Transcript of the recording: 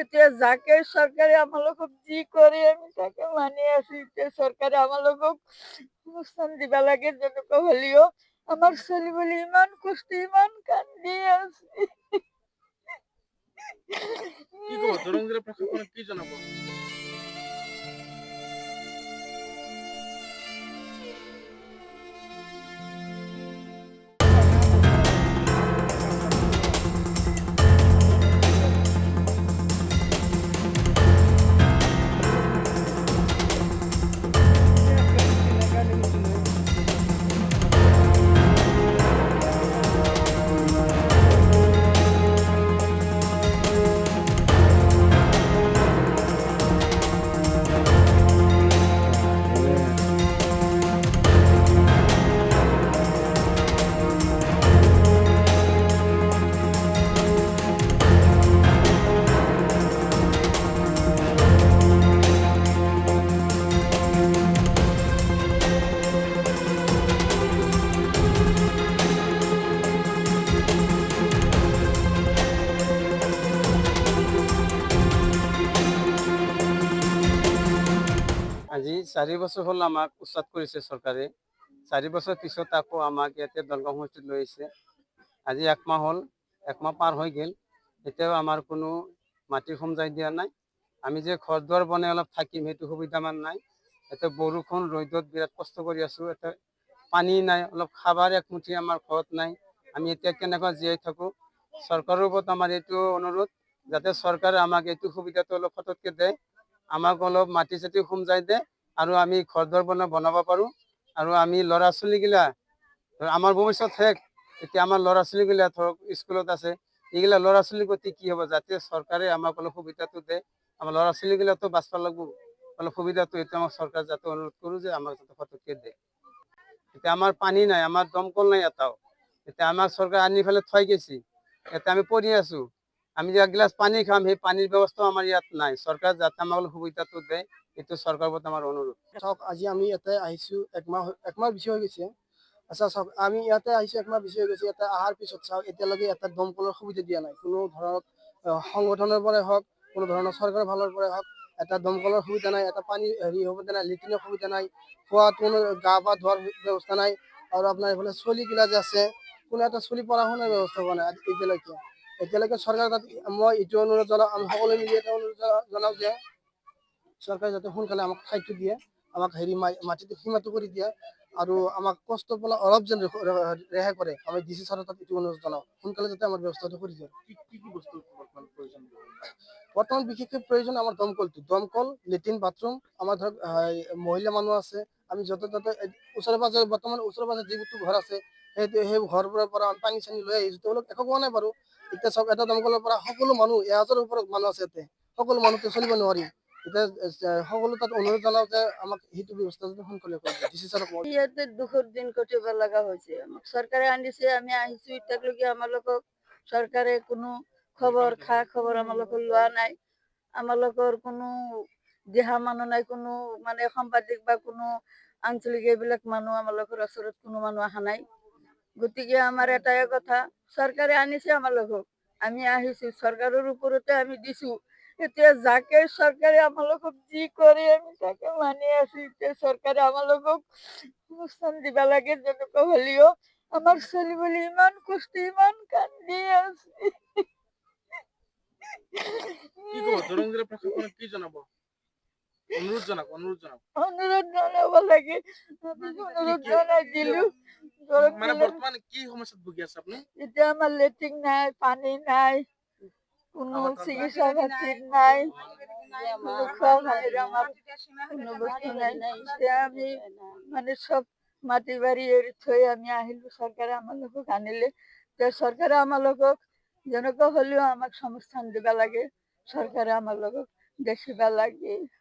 এতিয়া যাকে চৰকাৰে আমালোকক যি কৰে আমি তাকে মানি আছো। এতিয়া চৰকাৰে আমালোকক সংস্থান দিবা লাগে যেনেকুৱা হ'লেও। আমাৰ চলিবলৈ ইমান কষ্ট, ইমান কান্দি আছে। কি ক'ব দৰং জিলা প্ৰশাসনক কি জনাব? আজি 4 বছৰ হ'ল আমাক উচ্ছেদ কৰিছে চৰকাৰে। 4 বছৰ পিছত আকৌ আমাক ইয়াতে দলগাঁও সমষ্টিত লৈ আহিছে। আজি 1 মাহ হ'ল, 1 মাহ পাৰ হৈ গ'ল। এতিয়াও আমাৰ কোনো মাটি সমজাই দিয়া নাই। আমি যে ঘৰ দুৱাৰ বনাই অলপ থাকিম সেইটো সুবিধা মান নাই। এতিয়া বৰষুণ ৰ'দত বিৰাট কষ্ট কৰি আছোঁ। এতিয়া পানী নাই, অলপ খাবাৰ একমুঠি আমাৰ ঘৰত নাই। আমি এতিয়া কেনেকৈ জীয়াই থাকোঁ? চৰকাৰৰ ওপৰত আমাৰ এইটো অনুৰোধ, যাতে চৰকাৰে আমাক এইটো সুবিধাটো অলপ ফটককৈ দিয়ে। আমাক অলপ মাটি চাটি সমজাই দে আৰু আমি ঘৰ দুৱাৰ বনাব পাৰোঁ। আৰু আমি ল'ৰা ছোৱালীগিলা আমাৰ ভৱিষ্যত শেষ। এতিয়া আমাৰ ল'ৰা ছোৱালীগিলা ধৰক স্কুলত আছে, এইগিলা ল'ৰা ছোৱালীৰ গতি কি হ'ব? যাতে চৰকাৰে আমাক অলপ সুবিধাটো দিয়ে। আমাৰ ল'ৰা ছোৱালীগিলাতো বাঁচব লাগিব, অলপ সুবিধাটো এইটো আমাক চৰকাৰে যাতে অনুৰোধ কৰোঁ যে আমাক যাতে ফটককৈ দিয়ে। এতিয়া আমাৰ পানী নাই, আমাৰ দমকল নাই এটাও। এতিয়া আমাক চৰকাৰে আনি পেলাই থৈ গৈছে, এতিয়া আমি পৰি আছোঁ। আমি যে এগিলাচ পানী খাম, সেই পানীৰ ব্যৱস্থাও আমাৰ ইয়াত নাই। চৰকাৰে যাতে আমাক সুবিধাটো দিয়ে, এইটো চৰকাৰৰ প্ৰতি আমাৰ অনুৰোধ। চাওক, আজি আমি ইয়াতে আহিছোঁ, একমাহ বেছি হৈ গৈছে। আচ্ছা চাওক, আমি ইয়াতে আহিছোঁ, একমাহ বেছি হৈ গৈছে। ইয়াতে অহাৰ পিছত চাওক, এতিয়ালৈকে এটা দমকলৰ সুবিধা দিয়া নাই। কোনো ধৰণৰ সংগঠনৰ পৰাই হওক, কোনো ধৰণৰ চৰকাৰৰ ফালৰ পৰাই হওক, এটা দমকলৰ সুবিধা নাই, এটা পানী সুবিধা নাই, লেট্ৰিনৰ সুবিধা নাই, খোৱাত কোনো গা পা ধোৱাৰ ব্যৱস্থা নাই। আৰু আপোনাৰ এইফালে চলিগিলা যে আছে, কোনো এটা চলি পঢ়া শুনাৰ ব্যৱস্থা হোৱা নাই এতিয়ালৈকে চৰকাৰে তাত মই এইটো অনুৰোধ জনাওঁ, আমি সকলোৱে মিলি এটা অনুৰোধ জনাওঁ যে চৰকাৰে যাতে সোনকালে আমাক ঠাইটো দিয়ে, আমাক মাটিটো সীমাটো কৰি দিয়ে, আৰু আমাক কষ্ট পেলাই অলপ যেন ৰেহাই কৰে। আমি ডিচি ছাৰৰ তাত এইটো অনুৰোধ জনাওঁ, সোনকালে যাতে আমাৰ ব্যৱস্থাটো কৰি দিয়ে। কি বস্তু বৰ্তমান প্ৰয়োজন? বৰ্তমান বিশেষকৈ প্ৰয়োজন আমাৰ দমকল, লেট্ৰিন, বাথৰুম। আমাৰ ধৰক মহিলা মানুহ আছে, আমি য'তে ত'তে ওচৰে পাজৰে যিবোৰ ঘৰ আছে, সেই ঘৰবোৰৰ পৰা পানী চানী লৈ আহিছোঁ। তেওঁলোক একো কোৱা নাই বাৰু। এতিয়া চব এটা দমকলৰ পৰা সকলো মানুহ 1000ৰ ওপৰত মানুহ আছে ইয়াতে, সকলো মানুহতো চলিব নোৱাৰি। এতিয়া সকলো তাত অনুৰোধ জনাওঁ যে আমাক সেইটো ব্যৱস্থা যাতে সোনকালে কৰি দিয়ে। ডিচি ছাৰক ইয়াতে দুখৰ দিন কটিব লগা হৈছে। আমাক চৰকাৰে আনিছে, আমি আহিছো, এতিয়ালৈকে আমালোকক চৰকাৰে কোনো খা খবৰ আমালোকৰ লোৱা নাই। আমালোকৰ কোনো দিহা মানুহ নাই, কোনো মানে সাংবাদিক বা কোনো আঞ্চলিক এইবিলাক মানুহ আমালোকৰ ওচৰত কোনো মানুহ অহা নাই। গতিকে আমাৰ এটাই কথা, চৰকাৰে আনিছে আমালোকক, আমি আহিছো, চৰকাৰৰ ওপৰতে আমি দিছো। এতিয়া যাকে চৰকাৰে আমালোকক যি কৰে আমি তাকে মানি আছো। এতিয়া চৰকাৰে আমালোকক সংস্থান দিবা লাগে যেনেকুৱা হ'লেও। আমাৰ চলিবলৈ ইমান কষ্ট, ইমান কান্দি আছে। কি ক'ব দৰং জিলা প্ৰশাসনক কি জনাব? অনুৰোধ জনাব। অনুৰোধ জনাব লাগে, অনুৰোধ জনাই দিলো। মানে বৰ্তমান কি সমস্যাত ভুগি আছে আপুনি? এতিয়া আমাৰ লেট্ৰিন নাই, পানী নাই, কোনো চিকিৎসা পাতি নাই, কোনো খোৱা পানীৰ আমাৰ কোনো বস্তু নাই। এতিয়া আমি মানে চব মাটি বাৰী এৰি থৈ আমি আহিলো, চৰকাৰে আমালোকক আনিলে। এতিয়া চৰকাৰে আমালোকক যেনেকুৱা হ'লেও আমাক সংস্থান দিবা লাগে, চৰকাৰে আমালোকক দেখিবা লাগে।